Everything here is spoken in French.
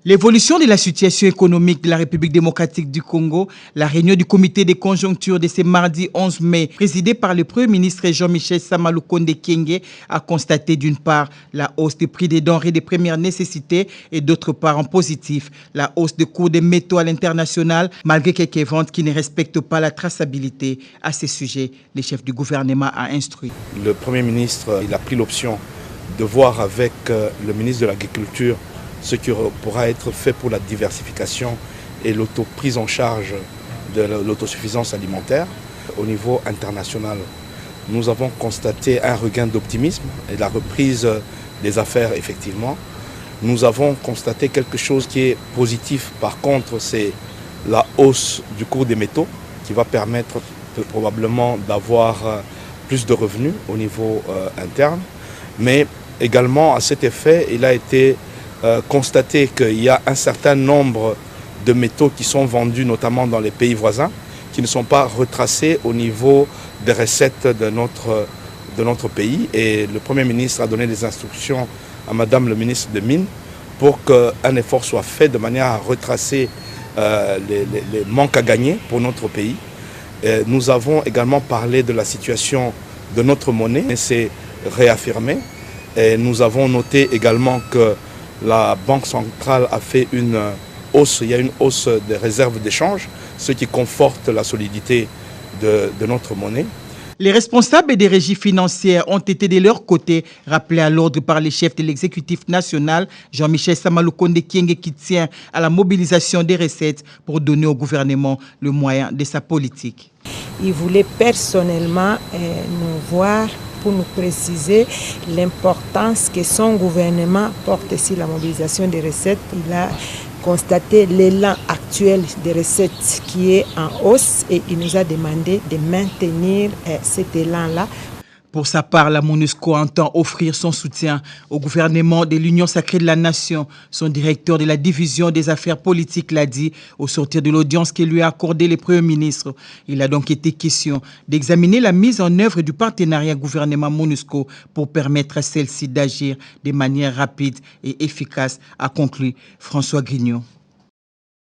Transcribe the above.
L'évolution de la situation économique de la République démocratique du Congo, la réunion du comité des conjonctures de ce mardi 11 mai, présidée par le Premier ministre Jean-Michel Sama Lukonde Kyenge, a constaté d'une part la hausse des prix des denrées de première nécessité et d'autre part en positif la hausse des cours des métaux à l'international, malgré quelques ventes qui ne respectent pas la traçabilité. À ce sujet, le chef du gouvernement a instruit. Le Premier ministre il a pris l'option de voir avec le ministre de l'Agriculture ce qui pourra être fait pour la diversification et l'autoprise en charge de l'autosuffisance alimentaire. Au niveau international, nous avons constaté un regain d'optimisme et la reprise des affaires, effectivement. Nous avons constaté quelque chose qui est positif, par contre, c'est la hausse du cours des métaux qui va permettre probablement d'avoir plus de revenus au niveau interne. Mais également, à cet effet, il a été constater qu'il y a un certain nombre de métaux qui sont vendus notamment dans les pays voisins qui ne sont pas retracés au niveau des recettes de notre pays. Et le Premier ministre a donné des instructions à Madame le ministre des Mines pour qu'un effort soit fait de manière à retracer les manques à gagner pour notre pays. Et nous avons également parlé de la situation de notre monnaie, et c'est réaffirmé. Et nous avons noté également que la Banque centrale a fait une hausse, il y a une hausse des réserves d'échange, ce qui conforte la solidité de notre monnaie. Les responsables des régies financières ont été de leur côté rappelés à l'ordre par le chef de l'exécutif national, Jean-Michel Sama Lukonde Kyenge, qui tient à la mobilisation des recettes pour donner au gouvernement le moyen de sa politique. Il voulait personnellement nous voir pour nous préciser l'importance que son gouvernement porte sur la mobilisation des recettes. Il a constaté l'élan actuel des recettes qui est en hausse et il nous a demandé de maintenir cet élan-là. Pour sa part, la MONUSCO entend offrir son soutien au gouvernement de l'Union sacrée de la Nation. Son directeur de la division des affaires politiques l'a dit au sortir de l'audience que lui a accordé le Premier ministre. Il a donc été question d'examiner la mise en œuvre du partenariat gouvernement-MONUSCO pour permettre à celle-ci d'agir de manière rapide et efficace, a conclu François Grignon.